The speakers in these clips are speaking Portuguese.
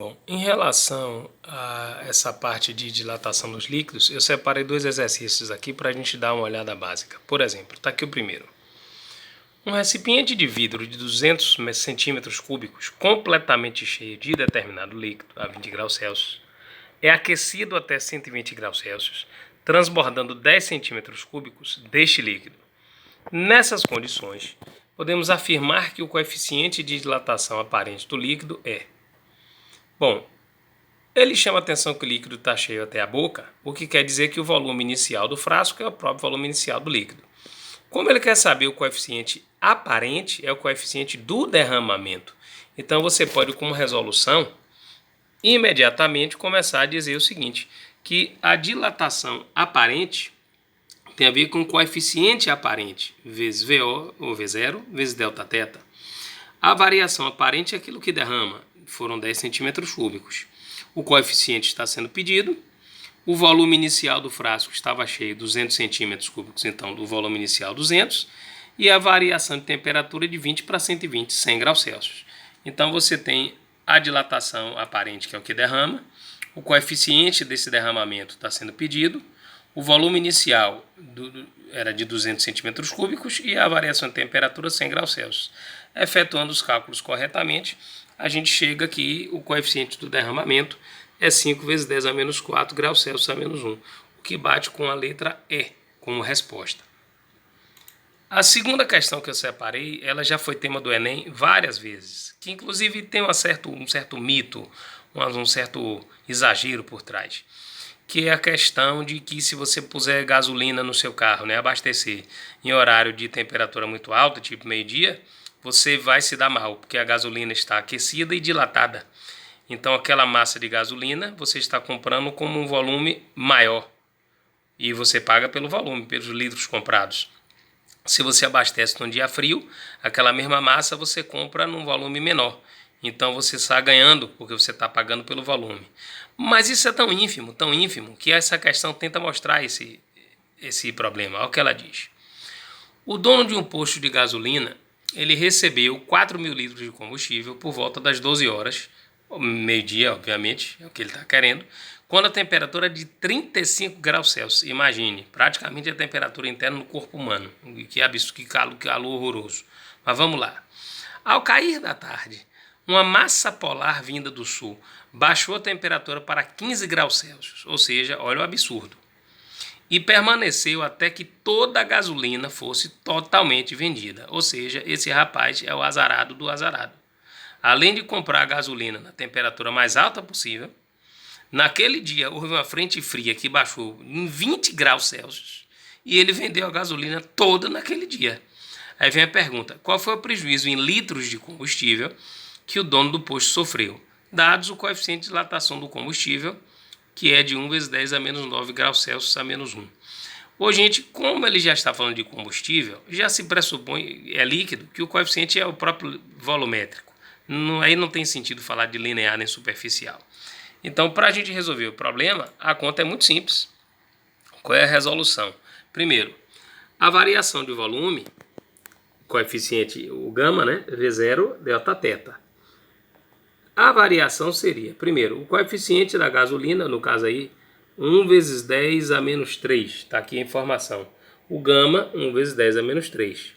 Bom, em relação a essa parte de dilatação dos líquidos, eu separei dois exercícios aqui para a gente dar uma olhada básica. Por exemplo, está aqui o primeiro. Um recipiente de vidro de 200 centímetros cúbicos, completamente cheio de determinado líquido, a 20 graus Celsius, é aquecido até 120 graus Celsius, transbordando 10 centímetros cúbicos deste líquido. Nessas condições, podemos afirmar que o coeficiente de dilatação aparente do líquido é... Bom, ele chama a atenção que o líquido está cheio até a boca, o que quer dizer que o volume inicial do frasco é o próprio volume inicial do líquido. Como ele quer saber o coeficiente aparente, é o coeficiente do derramamento. Então você pode, como resolução, imediatamente começar a dizer o seguinte, que a dilatação aparente tem a ver com o coeficiente aparente, vezes VO, ou V0, vezes delta θ. A variação aparente é aquilo que derrama, foram 10 centímetros cúbicos. O coeficiente está sendo pedido, o volume inicial do frasco estava cheio, 200 centímetros cúbicos, então do volume inicial 200, e a variação de temperatura de 20 para 120, 100 graus Celsius. Então você tem a dilatação aparente, que é o que derrama, o coeficiente desse derramamento está sendo pedido, o volume inicial era de 200 centímetros cúbicos e a variação de temperatura 100 graus Celsius. Efetuando os cálculos corretamente, a gente chega aqui, o coeficiente do derramamento é 5 vezes 10 a menos 4 graus Celsius a menos 1, o que bate com a letra E como resposta. A segunda questão que eu separei, ela já foi tema do Enem várias vezes, que inclusive tem um certo mito, um certo exagero por trás, que é a questão de que se você puser gasolina no seu carro, né, abastecer em horário de temperatura muito alta, tipo meio-dia, você vai se dar mal, porque a gasolina está aquecida e dilatada. Então aquela massa de gasolina você está comprando como um volume maior e você paga pelo volume, pelos litros comprados. Se você abastece num dia frio, aquela mesma massa você compra num volume menor. Então você está ganhando porque você está pagando pelo volume. Mas isso é tão ínfimo, que essa questão tenta mostrar esse problema. Olha o que ela diz. O dono de um posto de gasolina, ele recebeu 4.000 litros de combustível por volta das 12 horas, meio-dia, obviamente, é o que ele está querendo, quando a temperatura é de 35 graus Celsius. Imagine, praticamente a temperatura interna no corpo humano. Que absurdo, que calor horroroso. Mas vamos lá. Ao cair da tarde, uma massa polar vinda do sul baixou a temperatura para 15 graus Celsius, ou seja, olha o absurdo, e permaneceu até que toda a gasolina fosse totalmente vendida. Ou seja, esse rapaz é o azarado do azarado. Além de comprar a gasolina na temperatura mais alta possível, naquele dia houve uma frente fria que baixou em 20 graus Celsius e ele vendeu a gasolina toda naquele dia. Aí vem a pergunta, qual foi o prejuízo em litros de combustível que o dono do posto sofreu, dados o coeficiente de dilatação do combustível, que é de 1 vezes 10 a menos 9 graus Celsius a menos 1. Ô, gente, como ele já está falando de combustível, já se pressupõe, é líquido, que o coeficiente é o próprio volumétrico. Aí não tem sentido falar de linear nem superficial. Então, para a gente resolver o problema, a conta é muito simples. Qual é a resolução? Primeiro, a variação de volume, coeficiente, o gama, né? V0, delta θ. A variação seria, primeiro, o coeficiente da gasolina, no caso aí, 1 vezes 10 a menos 3. Está aqui a informação. O gama, 1 vezes 10 a menos 3.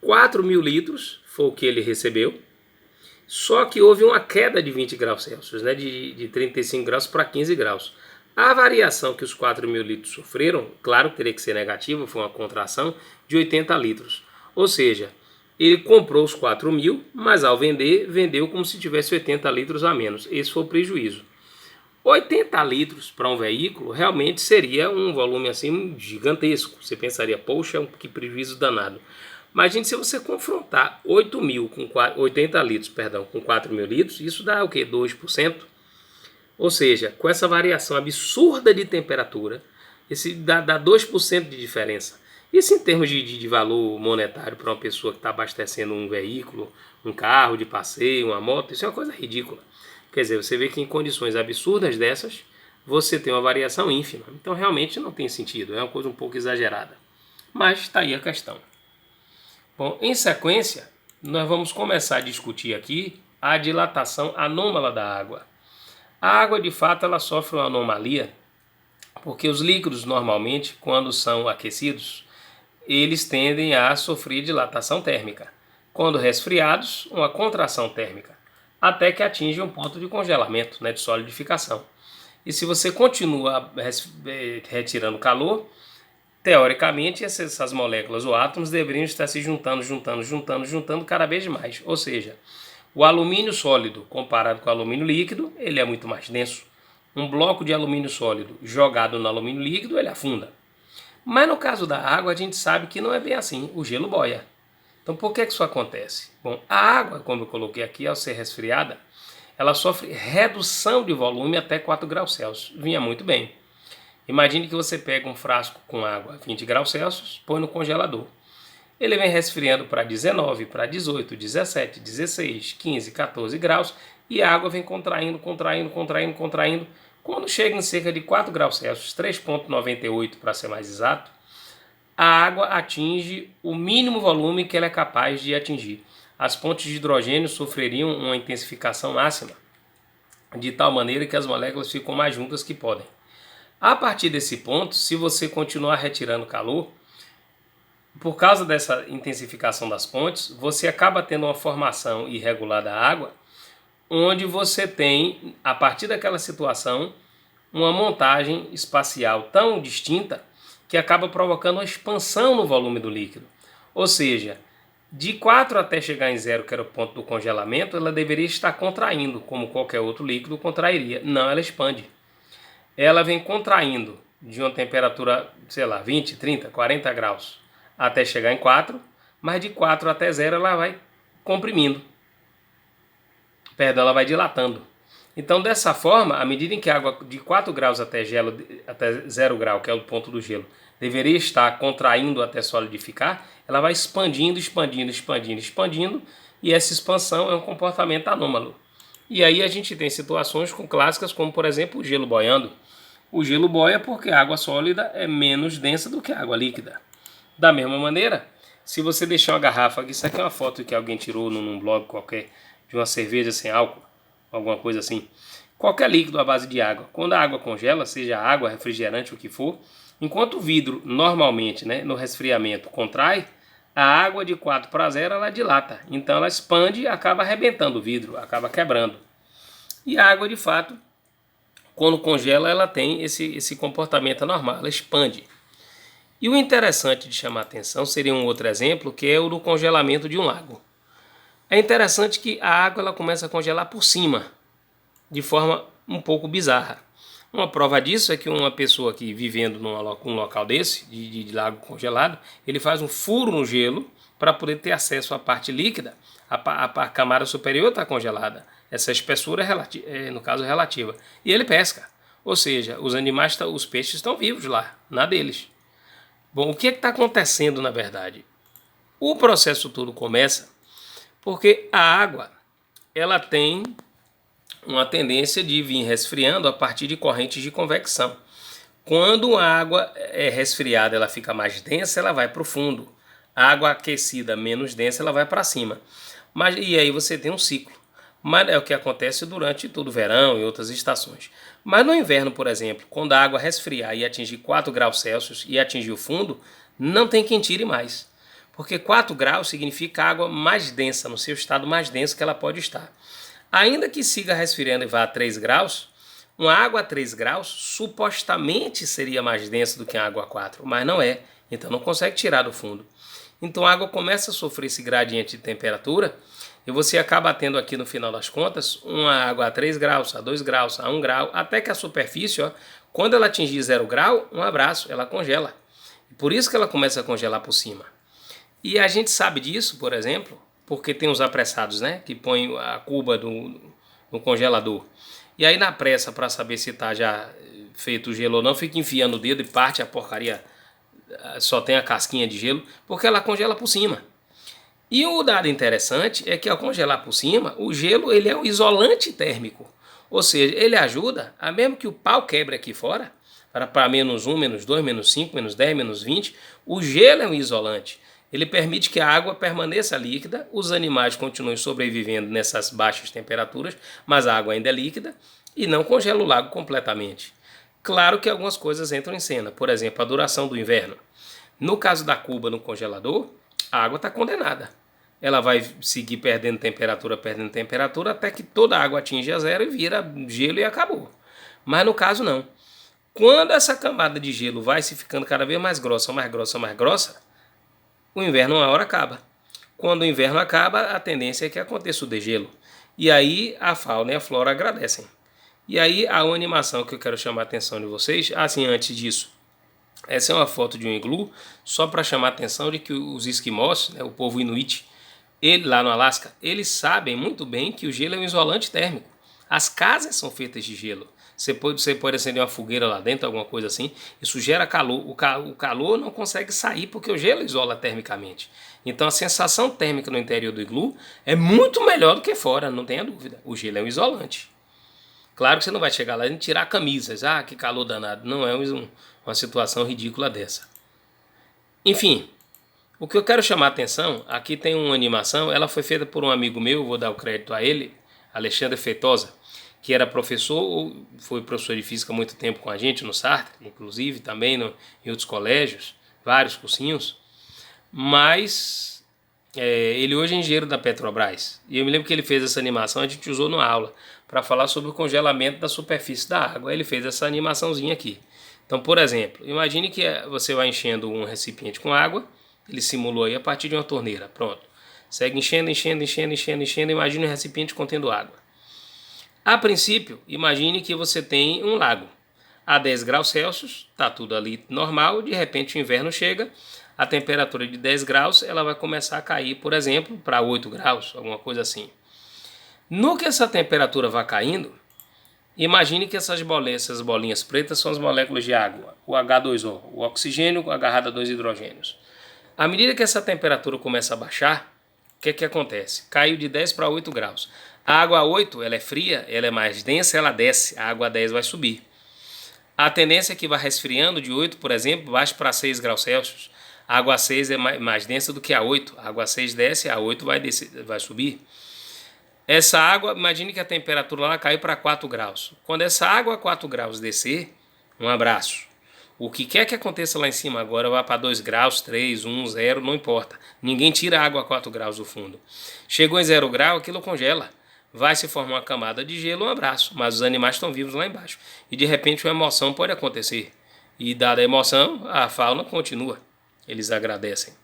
4.000 litros foi o que ele recebeu. Só que houve uma queda de 20 graus Celsius, né, de 35 graus para 15 graus. A variação que os 4.000 litros sofreram, claro que teria que ser negativa, foi uma contração de 80 litros. Ou seja, ele comprou os 4.000, mas ao vender, vendeu como se tivesse 80 litros a menos. Esse foi o prejuízo. 80 litros para um veículo realmente seria um volume assim gigantesco. Você pensaria, poxa, que prejuízo danado. Imagine se você confrontar 8.000 com 80 litros, perdão, com 4.000 litros, isso dá o quê? 2%? Ou seja, com essa variação absurda de temperatura, esse dá 2% de diferença. Isso em termos de valor monetário para uma pessoa que está abastecendo um veículo, um carro de passeio, uma moto, isso é uma coisa ridícula. Quer dizer, você vê que em condições absurdas dessas, você tem uma variação ínfima. Então realmente não tem sentido, é uma coisa um pouco exagerada. Mas está aí a questão. Bom, em sequência, nós vamos começar a discutir aqui a dilatação anômala da água. A água, de fato, ela sofre uma anomalia, porque os líquidos, normalmente, quando são aquecidos, eles tendem a sofrer dilatação térmica. Quando resfriados, uma contração térmica, até que atinge um ponto de congelamento, né, de solidificação. E se você continua retirando calor, teoricamente essas moléculas ou átomos deveriam estar se juntando cada vez mais. Ou seja, o alumínio sólido comparado com o alumínio líquido, ele é muito mais denso. Um bloco de alumínio sólido jogado no alumínio líquido, ele afunda. Mas no caso da água, a gente sabe que não é bem assim, o gelo boia. Então por que isso acontece? Bom, a água, como eu coloquei aqui, ao ser resfriada, ela sofre redução de volume até 4 graus Celsius. Vinha muito bem. Imagine que você pega um frasco com água a 20 graus Celsius, põe no congelador. Ele vem resfriando para 19, para 18, 17, 16, 15, 14 graus e a água vem contraindo. Quando chega em cerca de 4 graus Celsius, 3,98 para ser mais exato, a água atinge o mínimo volume que ela é capaz de atingir. As pontes de hidrogênio sofreriam uma intensificação máxima, de tal maneira que as moléculas ficam mais juntas que podem. A partir desse ponto, se você continuar retirando calor, por causa dessa intensificação das pontes, você acaba tendo uma formação irregular da água, onde você tem, a partir daquela situação, uma montagem espacial tão distinta que acaba provocando uma expansão no volume do líquido. Ou seja, de 4 até chegar em 0, que era o ponto do congelamento, ela deveria estar contraindo, como qualquer outro líquido contrairia. Não, ela expande. Ela vem contraindo de uma temperatura, sei lá, 20, 30, 40 graus, até chegar em 4, mas de 4 até 0 ela vai comprimindo. Perdão, ela vai dilatando. Então, dessa forma, à medida em que a água de 4 graus até 0 grau, que é o ponto do gelo, deveria estar contraindo até solidificar, ela vai expandindo, e essa expansão é um comportamento anômalo. E aí a gente tem situações clássicas como, por exemplo, o gelo boiando. O gelo boia porque a água sólida é menos densa do que a água líquida. Da mesma maneira, se você deixar uma garrafa, isso aqui é uma foto que alguém tirou num blog qualquer, de uma cerveja sem álcool, alguma coisa assim. Qualquer líquido à base de água, quando a água congela, seja água, refrigerante, o que for, enquanto o vidro normalmente, né, no resfriamento contrai, a água de 4 para 0 ela dilata. Então ela expande e acaba arrebentando o vidro, acaba quebrando. E a água de fato, quando congela, ela tem esse comportamento anormal, ela expande. E o interessante de chamar a atenção seria um outro exemplo, que é o do congelamento de um lago. É interessante que a água ela começa a congelar por cima, de forma um pouco bizarra. Uma prova disso é que uma pessoa que vivendo num local desse, de lago congelado, ele faz um furo no gelo para poder ter acesso à parte líquida. A camada superior está congelada. Essa espessura no caso, é relativa. E ele pesca. Ou seja, os animais, os peixes estão vivos lá, na deles. Bom, o que está acontecendo na verdade? O processo todo começa porque a água ela tem uma tendência de vir resfriando a partir de correntes de convecção. Quando a água é resfriada, ela fica mais densa, ela vai para o fundo. A água aquecida, menos densa, ela vai para cima. E aí você tem um ciclo. Mas é o que acontece durante todo o verão e outras estações. Mas no inverno, por exemplo, quando a água resfriar e atingir 4 graus Celsius e atingir o fundo, não tem quem tire mais. Porque 4 graus significa água mais densa, no seu estado mais denso que ela pode estar. Ainda que siga resfriando e vá a 3 graus, uma água a 3 graus supostamente seria mais densa do que a água a 4, mas não é. Então não consegue tirar do fundo. Então a água começa a sofrer esse gradiente de temperatura e você acaba tendo aqui no final das contas uma água a 3 graus, a 2 graus, a 1 grau, até que a superfície, quando ela atingir 0 grau, um abraço, ela congela. E por isso que ela começa a congelar por cima. E a gente sabe disso, por exemplo, porque tem os apressados, né, que põem a cuba no congelador. E aí na pressa, para saber se está já feito o gelo ou não, fica enfiando o dedo e parte a porcaria, só tem a casquinha de gelo, porque ela congela por cima. E o dado interessante é que ao congelar por cima, o gelo ele é um isolante térmico. Ou seja, ele ajuda, a mesmo que o pau quebre aqui fora, para menos 1, menos 2, menos 5, menos 10, menos 20, o gelo é um isolante. Ele permite que a água permaneça líquida, os animais continuem sobrevivendo nessas baixas temperaturas, mas a água ainda é líquida, e não congela o lago completamente. Claro que algumas coisas entram em cena, por exemplo, a duração do inverno. No caso da cuba no congelador, a água está condenada. Ela vai seguir perdendo temperatura, até que toda a água atinge a zero e vira gelo e acabou. Mas no caso não. Quando essa camada de gelo vai se ficando cada vez mais grossa, o inverno uma hora acaba. Quando o inverno acaba, a tendência é que aconteça o degelo. E aí a fauna e a flora agradecem. E aí a animação que eu quero chamar a atenção de vocês, assim, antes disso, essa é uma foto de um iglu, só para chamar a atenção de que os esquimós, né, o povo inuit, lá no Alasca, eles sabem muito bem que o gelo é um isolante térmico. As casas são feitas de gelo. Você pode acender uma fogueira lá dentro, alguma coisa assim, isso gera calor. O calor não consegue sair porque o gelo isola termicamente. Então a sensação térmica no interior do iglu é muito melhor do que fora, não tenha dúvida. O gelo é um isolante. Claro que você não vai chegar lá e tirar camisas. Ah, que calor danado. Não é uma situação ridícula dessa. Enfim, o que eu quero chamar a atenção, aqui tem uma animação, ela foi feita por um amigo meu, vou dar o crédito a ele, Alexandre Feitosa, que era professor, foi professor de física há muito tempo com a gente no Sartre, inclusive também em outros colégios, vários cursinhos, mas ele hoje é engenheiro da Petrobras. E eu me lembro que ele fez essa animação, a gente usou na aula, para falar sobre o congelamento da superfície da água. Ele fez essa animaçãozinha aqui. Então, por exemplo, imagine que você vai enchendo um recipiente com água, ele simulou aí a partir de uma torneira, pronto. Segue enchendo, imagine um recipiente contendo água. A princípio, imagine que você tem um lago. A 10 graus Celsius, está tudo ali normal, de repente o inverno chega, a temperatura de 10 graus ela vai começar a cair, por exemplo, para 8 graus, alguma coisa assim. No que essa temperatura vai caindo, imagine que essas bolinhas pretas são as moléculas de água, o H2O, o oxigênio agarrado a 2 hidrogênios. À medida que essa temperatura começa a baixar, o que acontece? Caiu de 10 para 8 graus. A água 8 ela é fria, ela é mais densa, ela desce, a água 10 vai subir. A tendência é que vai resfriando de 8, por exemplo, baixe para 6 graus Celsius. A água 6 é mais densa do que a 8. A água 6 desce, a 8 vai subir. Essa água, imagine que a temperatura lá caiu para 4 graus. Quando essa água a 4 graus descer, um abraço. O que quer que aconteça lá em cima agora vai para 2 graus, 3, 1, 0, não importa. Ninguém tira a água a 4 graus do fundo. Chegou em 0 grau, aquilo congela. Vai se formar uma camada de gelo, um abraço. Mas os animais estão vivos lá embaixo. E de repente uma emoção pode acontecer. E dada a emoção, a fauna continua. Eles agradecem.